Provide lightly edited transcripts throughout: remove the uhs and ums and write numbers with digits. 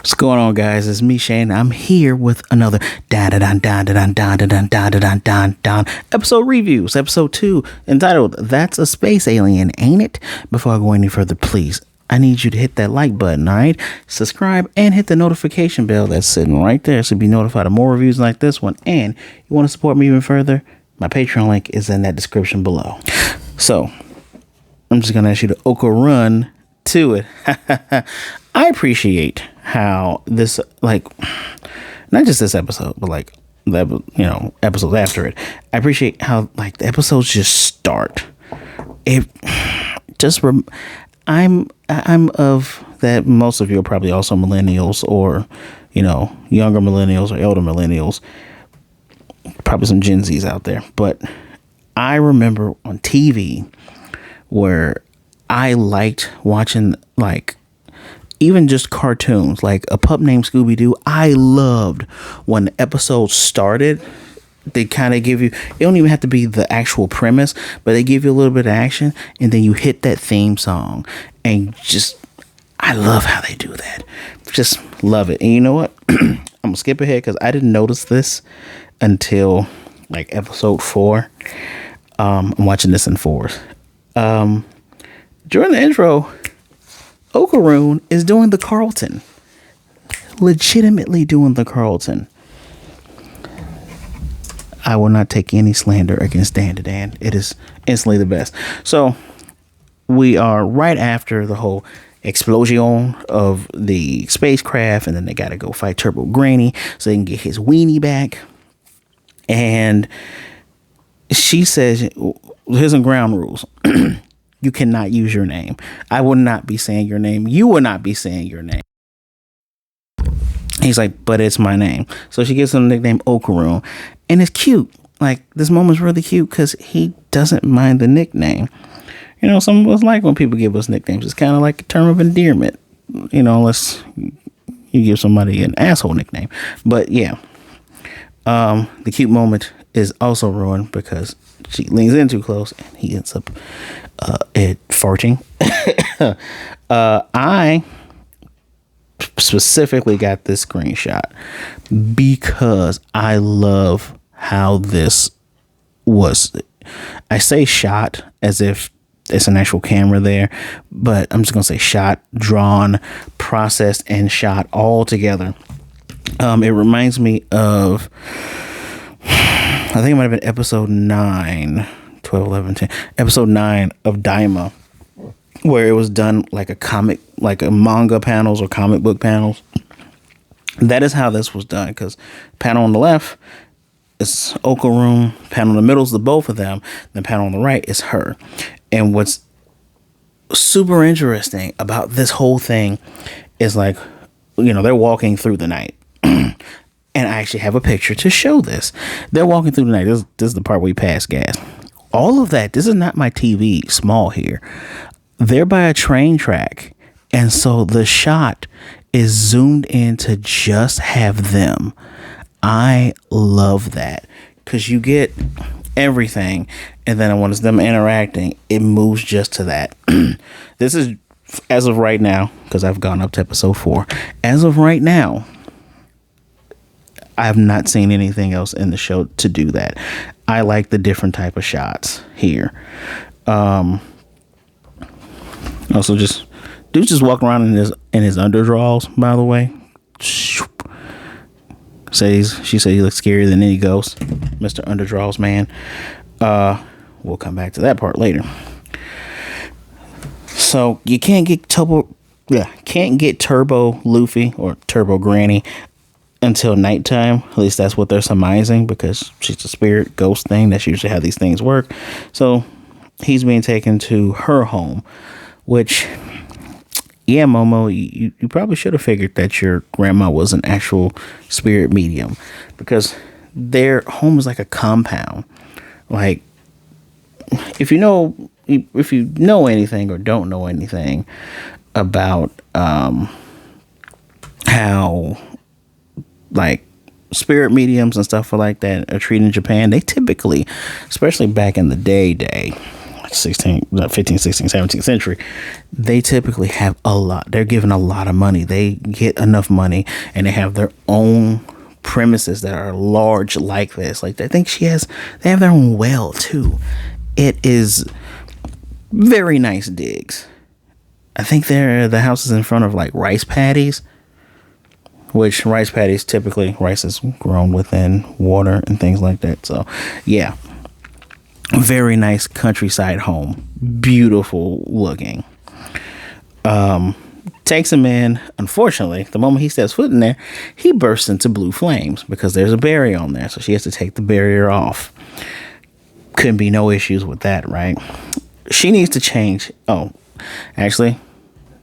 What's going on, guys? It's me, Shane. I'm here with another DanDaDan episode reviews, episode 2, entitled "That's a Space Alien, Ain't It?" Before I go any further, please, I need you to hit that like button, all right? Subscribe and hit the notification bell that's sitting right there so you'll be notified of more reviews like this one. And you want to support me even further? My Patreon link is in that description below. So, I'm just going to ask you to Okarun to it. I appreciate how this, like, not just this episode, but like the, episodes after it. I appreciate how, like, the episodes just start. It just I'm of that. Most of you are probably also millennials, or younger millennials or elder millennials. Probably some Gen Zs out there, but I remember on TV where I liked watching, like, even just cartoons, like A Pup Named Scooby-Doo. I loved when the episode started. They kind of give you, it don't even have to be the actual premise, but they give you a little bit of action, and then you hit that theme song, and just, I love how they do that. Just love it. And you know what? I'm gonna skip ahead because I didn't notice this until like episode 4. I'm watching this in 4s. During the intro, Okarun is doing the Carlton. Legitimately doing the Carlton. I will not take any slander against DanDaDan. It is instantly the best. So, we are right after the whole explosion of the spacecraft, and then they got to go fight Turbo Granny so they can get his weenie back. And she says, here's some ground rules. You cannot use your name. I will not be saying your name. You will not be saying your name. He's like, but it's my name. So she gives him the nickname Okarun. And it's cute. Like, this moment's really cute because he doesn't mind the nickname. Some of us like when people give us nicknames. It's kind of like a term of endearment. Unless you give somebody an asshole nickname. But yeah. The cute moment is also ruined because she leans in too close and he ends up farting. I specifically got this screenshot because I love how this was. I say shot as if it's an actual camera there, but I'm just gonna say shot, drawn, processed, and shot all together. It reminds me of, I think it might have been episode 9, 12, 11, 10, episode 9 of Daima, where it was done like a comic, like a manga panels or comic book panels. That is how this was done, because panel on the left is Okarun, panel in the middle is the both of them, then panel on the right is her. And what's super interesting about this whole thing is, like, they're walking through the night. And I actually have a picture to show this. They're walking through the night. This is the part where we pass gas. All of that, this is not my TV small here. They're by a train track. And so the shot is zoomed in to just have them. I love that. Because you get everything. And then when it's them interacting, it moves just to that. This is, as of right now, because I've gone up to episode 4. As of right now, I have not seen anything else in the show to do that. I like the different type of shots here. Also, dude's just walking around in his underdrawers, by the way. She says he looks scarier than any ghost, Mr. Underdrawers man. We'll come back to that part later. So you can't get Turbo Luffy or Turbo Granny until nighttime. At least that's what they're surmising, because she's a spirit ghost thing. That's usually how these things work. So he's being taken to her home, which, yeah, Momo, you probably should have figured that your grandma was an actual spirit medium, because their home is like a compound. Like, if you know anything or don't know anything about how, like, spirit mediums and stuff like that are treated in Japan, they typically, especially back in the day, 15th, 16th, 17th century, they typically have a lot. They're given a lot of money. They get enough money, and they have their own premises that are large like this. Like, I think they have their own well too. It is very nice digs. I think the house is in front of like rice paddies, which rice paddies, typically rice is grown within water and things like that. So yeah, very nice countryside home, beautiful looking. Takes him in. Unfortunately, the moment he steps foot in there, he bursts into blue flames because there's a barrier on there, so she has to take the barrier off. Couldn't be no issues with that, right? She needs to change. Oh, actually,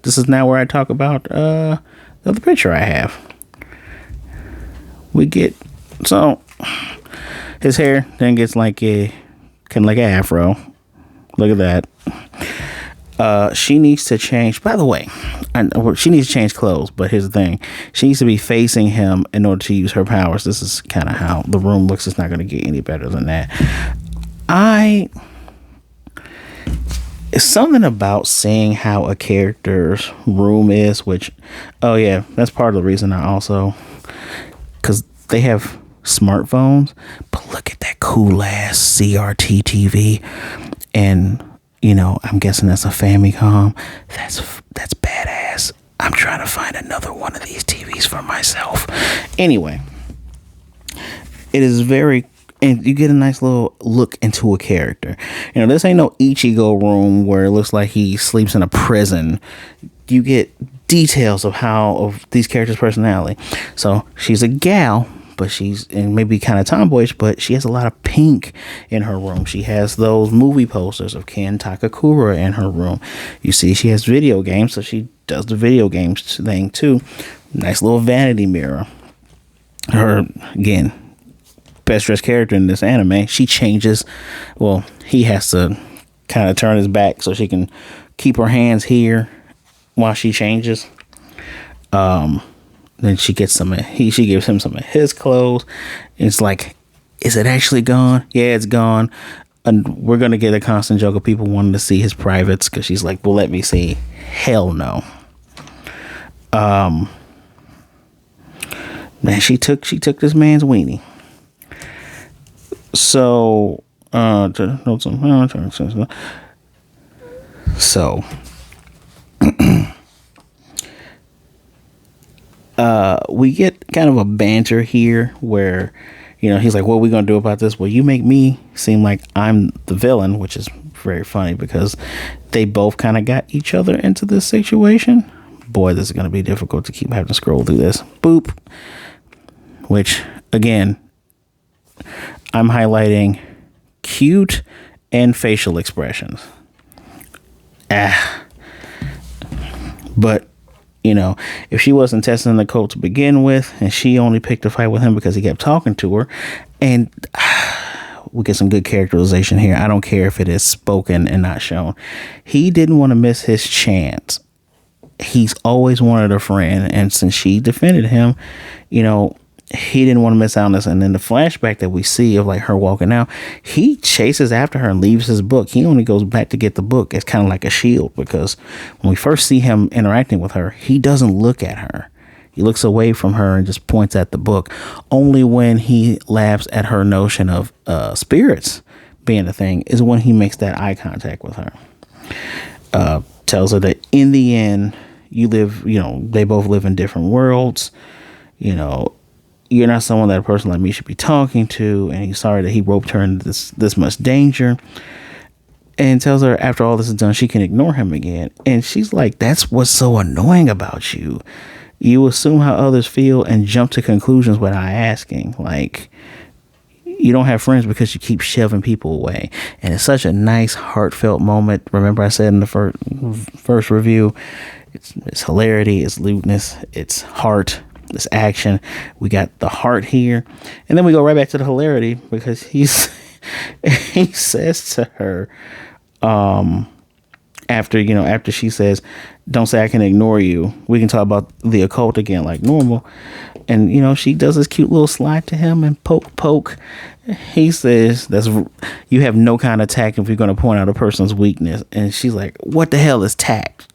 this is now where I talk about the other picture I have. So his hair then gets like a kind of like an afro. Look at that. She needs to change. By the way, she needs to change clothes. But here's the thing: she needs to be facing him in order to use her powers. This is kind of how the room looks. It's not going to get any better than that. It's something about seeing how a character's room is. Which, oh yeah, that's part of the reason I also, because they have smartphones. But look at that cool ass CRT TV, and I'm guessing that's a Famicom. That's badass. I'm trying to find another one of these TVs for myself. Anyway, it is and you get a nice little look into a character. This ain't no Ichigo room where it looks like he sleeps in a prison. You get details of these characters' personality. So she's a gal, but she's and maybe kind of tomboyish, but she has a lot of pink in her room. She has those movie posters of Ken Takakura in her room. You see, she has video games, so she does the video games thing too. Nice little vanity mirror. Her, again, best dressed character in this anime. She changes. Well, he has to kind of turn his back so she can keep her hands here while she changes. Then she gives him some of his clothes. It's like, is it actually gone? Yeah, it's gone. And we're going to get a constant joke of people wanting to see his privates because she's like, well, let me see. Hell no. Man, she took this man's weenie. So, we get kind of a banter here where, he's like, what are we going to do about this? Well, you make me seem like I'm the villain, which is very funny because they both kind of got each other into this situation. Boy, this is going to be difficult to keep having to scroll through this. Boop. Which, again, I'm highlighting cute and facial expressions. But, if she wasn't testing the code to begin with, and she only picked a fight with him because he kept talking to her, and we get some good characterization here. I don't care if it is spoken and not shown. He didn't want to miss his chance. He's always wanted a friend, and since she defended him, he didn't want to miss out on this. And then the flashback that we see of like her walking out, he chases after her and leaves his book. He only goes back to get the book. It's kind of like a shield, because when we first see him interacting with her, he doesn't look at her. He looks away from her and just points at the book. Only when he laughs at her notion of spirits being a thing is when he makes that eye contact with her. Tells her that in the end, they both live in different worlds. You're not someone that a person like me should be talking to, and he's sorry that he roped her into this much danger, and tells her after all this is done, she can ignore him again. And she's like, that's what's so annoying about you. You assume how others feel and jump to conclusions without asking. Like, you don't have friends because you keep shoving people away. And it's such a nice, heartfelt moment. Remember I said in the first review, it's hilarity, it's lewdness, it's heart, this action. We got the heart here, and then we go right back to the hilarity because he says to her, after she says, "Don't say I can ignore you. We can talk about the occult again like normal." And she does this cute little slide to him and poke. He says, "You have no kind of tact if you're going to point out a person's weakness." And she's like, "What the hell is tact?"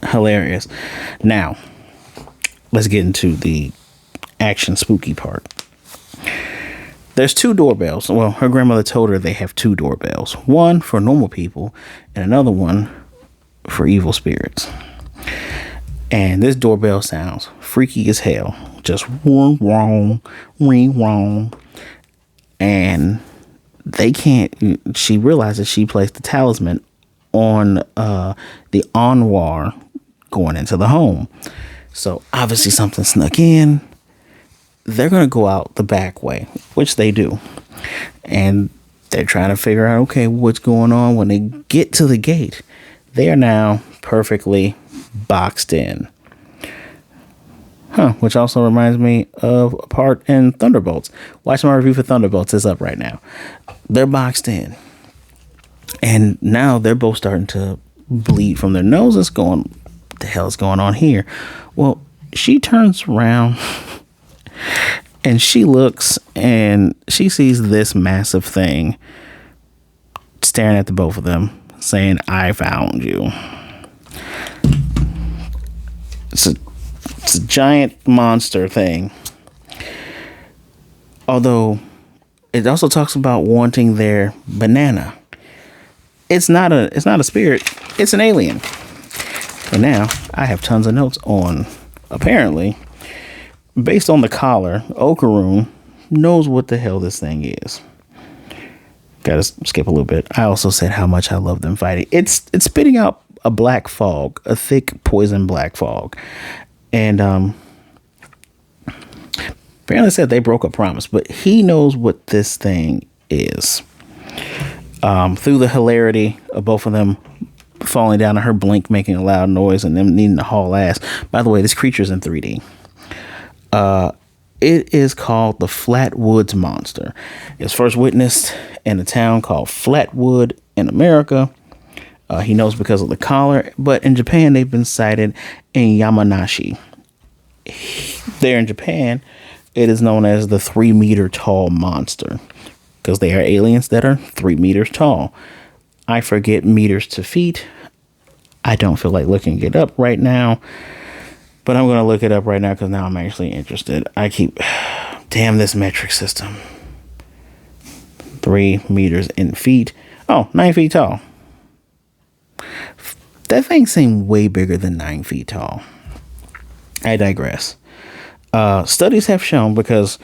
Hilarious. Now, let's get into the action spooky part. There's 2 doorbells. Well, her grandmother told her they have 2 doorbells. One for normal people and another one for evil spirits. And this doorbell sounds freaky as hell. Just ring wrong. And she realizes she placed the talisman on the armoire going into the home. So obviously something snuck in. They're going to go out the back way, which they do. And they're trying to figure out, okay, what's going on. When they get to the gate, they are now perfectly boxed in. Which also reminds me of a part in Thunderbolts. Watch my review for Thunderbolts. It's up right now. They're boxed in. And now they're both starting to bleed from their noses. What the hell is going on here? Well, she turns around and she looks and she sees this massive thing staring at the both of them, saying, "I found you." It's a giant monster thing. Although it also talks about wanting their banana. It's not a spirit, it's an alien. And now I have tons of notes on, apparently, based on the collar, Okarun knows what the hell this thing is. Gotta skip a little bit. I also said how much I love them fighting. It's spitting out a black fog, a thick poison black fog. And apparently said they broke a promise, but he knows what this thing is. Through the hilarity of both of them falling down and her blink making a loud noise and them needing to haul ass. By the way, this creature's in 3D. It is called the Flatwoods Monster. It's first witnessed in a town called Flatwood in America. He knows because of the collar, but in Japan, they've been sighted in Yamanashi. There in Japan, it is known as the 3-meter tall monster because they are aliens that are 3 meters tall. I forget meters to feet. I don't feel like looking it up right now, but I'm going to look it up right now because now I'm actually interested. Damn this metric system. 3 meters in feet. Oh, 9 feet tall. That thing seemed way bigger than 9 feet tall. I digress. Studies have shown, because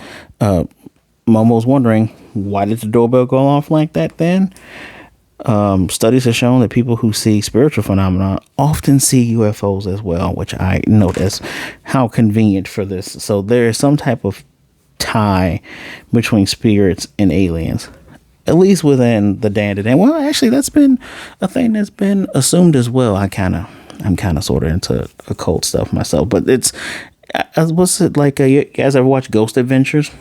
Momo's wondering, why did the doorbell go off like that then? Studies have shown that people who see spiritual phenomena often see UFOs as well, which I note as how convenient for this. So there is some type of tie between spirits and aliens. At least within the DanDaDan. Well, actually, that's been a thing that's been assumed as well. I'm kind of sort of into occult stuff myself. But what's it like? You guys ever watch Ghost Adventures?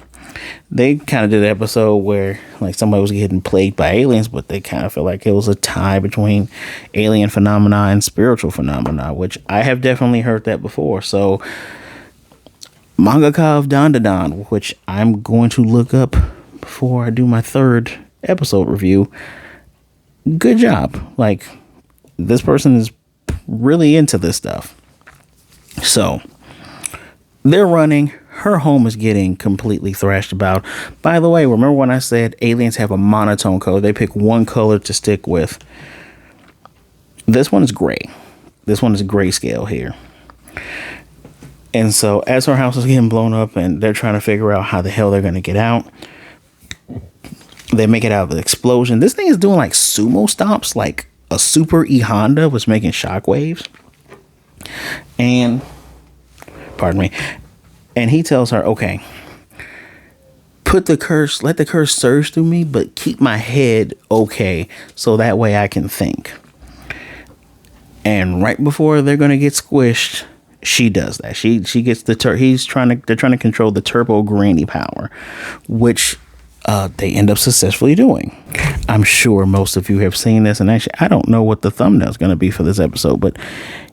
They kind of did an episode where like somebody was getting plagued by aliens, but they kind of felt like it was a tie between alien phenomena and spiritual phenomena, which I have definitely heard that before. So, mangaka of DanDaDan, which I'm going to look up before I do my 3rd episode review. Good job. Like, this person is really into this stuff. So they're running. Her home is getting completely thrashed about. By the way, remember when I said aliens have a monotone color? They pick one color to stick with. This one is gray. This one is grayscale here. And so as her house is getting blown up and they're trying to figure out how the hell they're going to get out, they make it out of the explosion. This thing is doing like sumo stomps, like a Super E Honda was making shockwaves. And, pardon me. And he tells her, okay, let the curse surge through me, but keep my head okay, so that way I can think. And right before they're going to get squished, she does that. She gets they're trying to control the turbo granny power, which they end up successfully doing. I'm sure most of you have seen this, and actually, I don't know what the thumbnail is going to be for this episode, but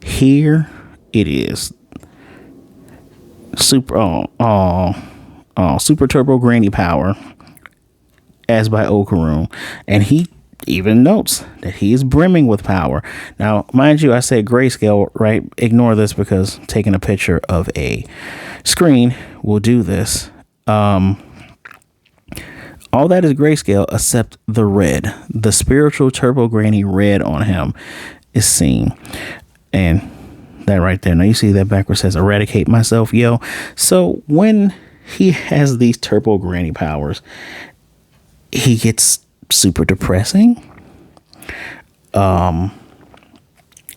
here it is. Super Turbo Granny Power, as by Okarun, and he even notes that he is brimming with power. Now, mind you, I said grayscale, right? Ignore this because taking a picture of a screen will do this. All that is grayscale except the red. The spiritual Turbo Granny red on him is seen. And that right there. Now you see that backwards says eradicate myself, yo. So when he has these Turbo Granny powers, he gets super depressing.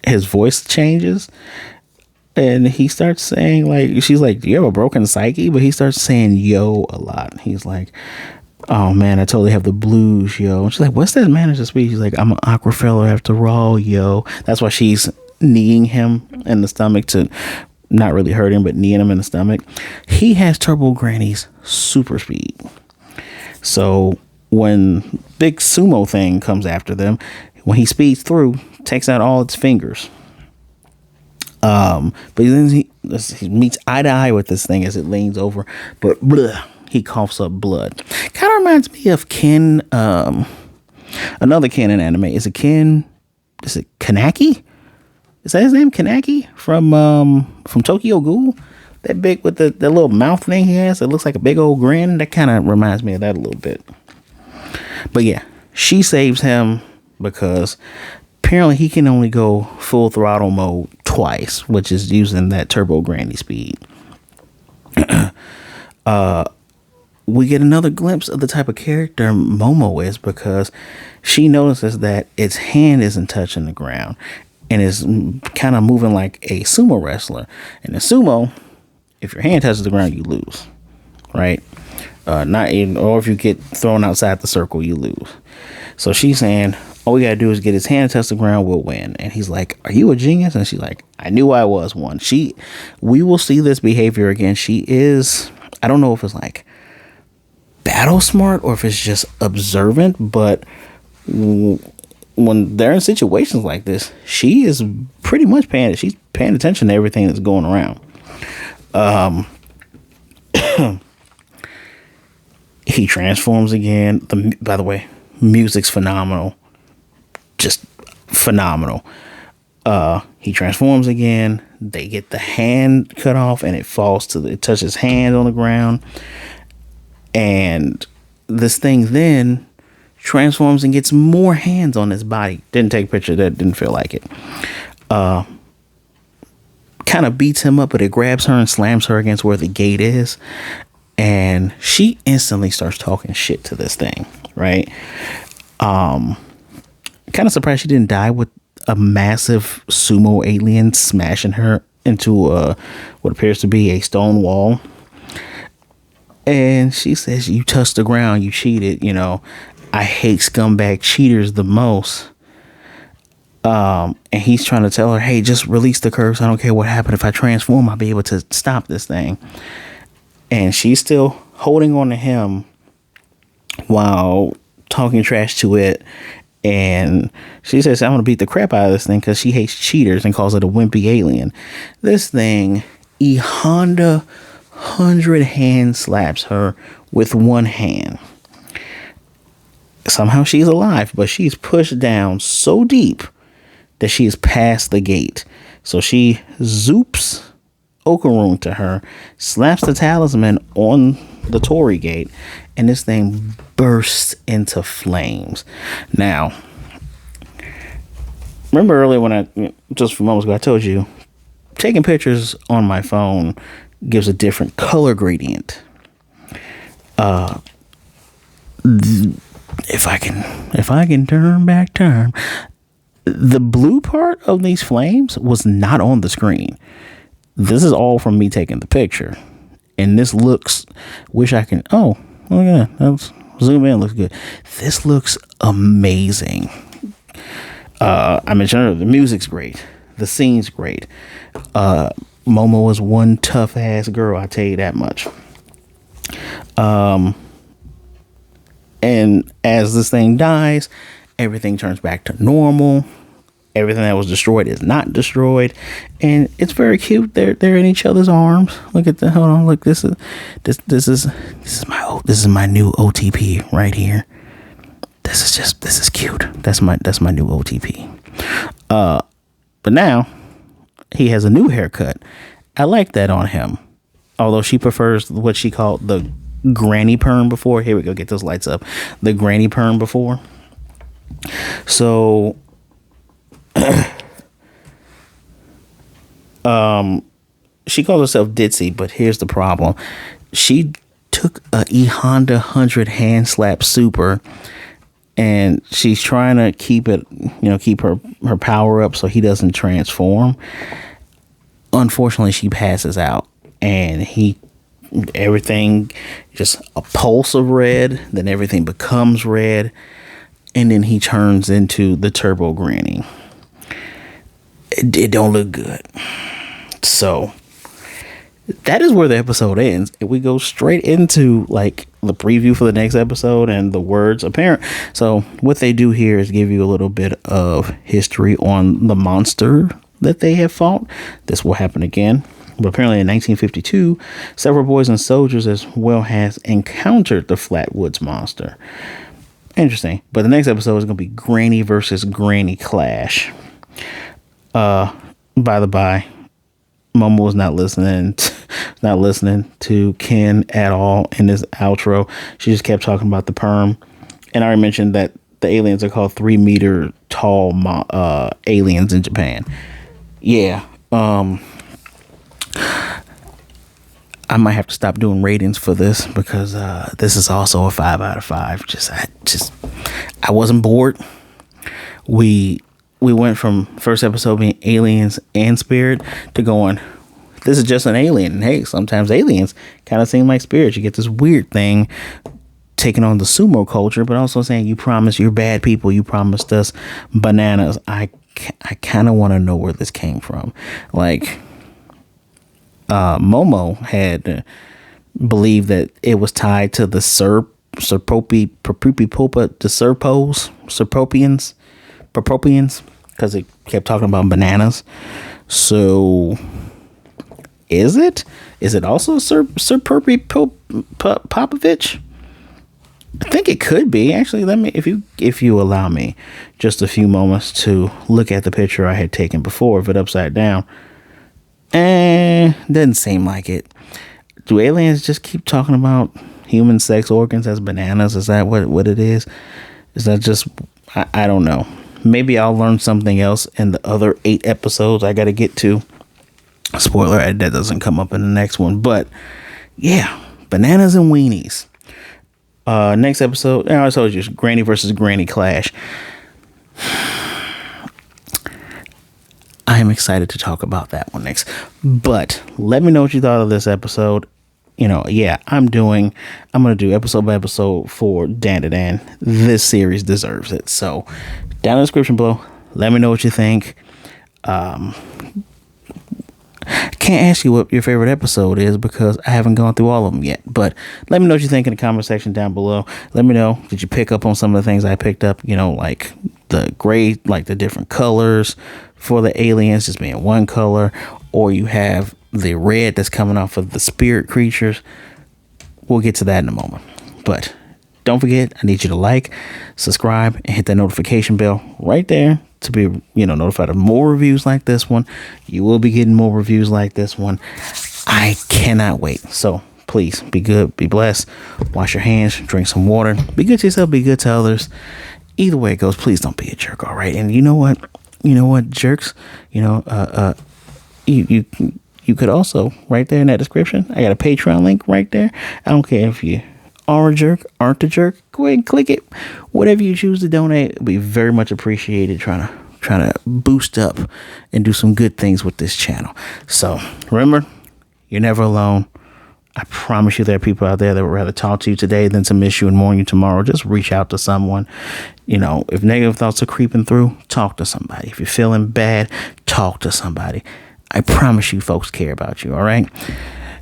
His voice changes. And he starts saying, like, she's like, do you have a broken psyche? But he starts saying yo a lot. He's like, oh man, I totally have the blues, yo. And she's like, what's that manager speech? He's like, I'm an aqua fella after all, yo. That's why she's kneeing him in the stomach to not really hurt him, but kneeing him in the stomach. He has Turbo Granny's super speed. So when big sumo thing comes after them, when he speeds through, takes out all its fingers. But then he meets eye to eye with this thing as it leans over, but he coughs up blood. Kind of reminds me of Ken, another Ken in anime. Is it Kaneki? Is that his name? Kaneki from Tokyo Ghoul? That big with the little mouth thing he has. It looks like a big old grin. That kind of reminds me of that a little bit. But yeah, she saves him because apparently he can only go full throttle mode twice, which is using that Turbo Granny speed. We get another glimpse of the type of character Momo is because she notices that its hand isn't touching the ground and is kind of moving like a sumo wrestler. And in sumo, if your hand touches the ground, you lose, right? Not even, or if you get thrown outside the circle, you lose. So she's saying, all we gotta do is get his hand to touch the ground, we'll win. And he's like, are you a genius? And she's like, I knew I was one. We will see this behavior again. She is, I don't know if it's like battle smart or if it's just observant, but when they're in situations like this, she is pretty much she's paying attention to everything that's going around. He transforms again. By the way, music's phenomenal. Just phenomenal. He transforms again. They get the hand cut off and it touches hand on the ground. And this thing then transforms and gets more hands on his body. Didn't take a picture. That didn't feel like it. Kind of beats him up, but it grabs her and slams her against where the gate is. And she instantly starts talking shit to this thing, right? Kind of surprised she didn't die with a massive sumo alien smashing her into what appears to be a stone wall. And she says, you touched the ground, you cheated, you know. I hate scumbag cheaters the most. And he's trying to tell her, hey, just release the curse. I don't care what happened. If I transform, I'll be able to stop this thing. And she's still holding on to him while talking trash to it. And she says, I'm going to beat the crap out of this thing because she hates cheaters and calls it a wimpy alien. This thing, E Honda 100 hand slaps her with one hand. Somehow she's alive, but she's pushed down so deep that she is past the gate. So she zoops Okarun to her, slaps the talisman on the Torii gate, and this thing bursts into flames. Now, remember earlier when just a few moments ago, I told you taking pictures on my phone gives a different color gradient. If I can turn back time, the blue part of these flames was not on the screen. This is all from me taking the picture. And this looks, look at that. Let's zoom in, looks good. This looks amazing. I mentioned the music's great. The scene's great. Momo is one tough ass girl, I tell you that much. And as this thing dies, everything turns back to normal. Everything that was destroyed is not destroyed, and it's very cute. They're in each other's arms. Look at the hold on. Look, this is my new OTP right here. This is cute. That's my new OTP. But now he has a new haircut. I like that on him. Although she prefers what she called the granny perm before. Here we go. Get those lights up. The granny perm before. So, she calls herself Ditzy, but here's the problem. She took a E Honda 100 hand slap super, and she's trying to keep her power up so he doesn't transform. Unfortunately, she passes out, and everything just a pulse of red, then everything becomes red, and then he turns into the Turbo Granny. It don't look good. So that is where the episode ends. We go straight into like the preview for the next episode and the words apparent. So what they do here is give you a little bit of history on the monster that they have fought. This will happen again. But apparently in 1952, several boys and soldiers as well has encountered the Flatwoods monster. Interesting. But the next episode is going to be Granny versus Granny Clash. By the by, Momo was not listening to Ken at all in this outro. She just kept talking about the perm. And I already mentioned that the aliens are called 3-meter tall aliens in Japan. Yeah. I might have to stop doing ratings for this because this is also a 5 out of 5. I wasn't bored. We went from first episode being aliens and spirit to going, this is just an alien. And hey, sometimes aliens kind of seem like spirits. You get this weird thing taking on the sumo culture, but also saying you promised you're bad people. You promised us bananas. I kind of want to know where this came from. Like, Momo had believed that it was tied to the Serpopians, because it kept talking about bananas. So is it also Sir Popovich? I think it could be. Actually, let me, if you allow me just a few moments to look at the picture I had taken before of it upside down. Doesn't seem like it. Do aliens just keep talking about human sex organs as bananas? Is that what it is? Is that just, I don't know. Maybe I'll learn something else in the other 8 episodes I got to get to. Spoiler, that doesn't come up in the next one. But yeah, bananas and weenies. Next episode, I told you, Granny versus Granny Clash. I am excited to talk about that one next. But let me know what you thought of this episode. Yeah, I'm going to do episode by episode for DanDaDan. This series deserves it. So down in the description below, let me know what you think. Can't ask you what your favorite episode is because I haven't gone through all of them yet. But let me know what you think in the comment section down below. Let me know, did you pick up on some of the things I picked up? Like the gray, like the different colors for the aliens just being one color, or you have the red that's coming off of the spirit creatures. We'll get to that in a moment. But don't forget, I need you to like, subscribe, and hit that notification bell right there to be, notified of more reviews like this one. You will be getting more reviews like this one. I cannot wait. So please be good, be blessed, wash your hands, drink some water, be good to yourself, be good to others. Either way it goes, please don't be a jerk. All right. And you know what, jerks, you could also, right there in that description, I got a Patreon link right there. I don't care if you are a jerk, aren't a jerk, go ahead and click it. Whatever you choose to donate, it'll be very much appreciated. Trying to boost up and do some good things with this channel. So remember, you're never alone. I promise you there are people out there that would rather talk to you today than to miss you and mourn you tomorrow. Just reach out to someone. If negative thoughts are creeping through, talk to somebody. If you're feeling bad, talk to somebody. I promise you folks care about you, all right?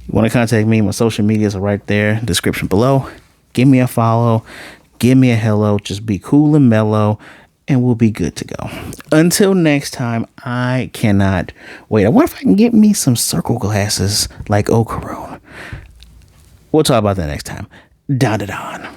You want to contact me, my social medias are right there, description below. Give me a follow. give me a hello. Just be cool and mellow, and we'll be good to go. Until next time, I cannot wait. I wonder if I can get me some circle glasses like Okarun. We'll talk about that next time. DanDaDan.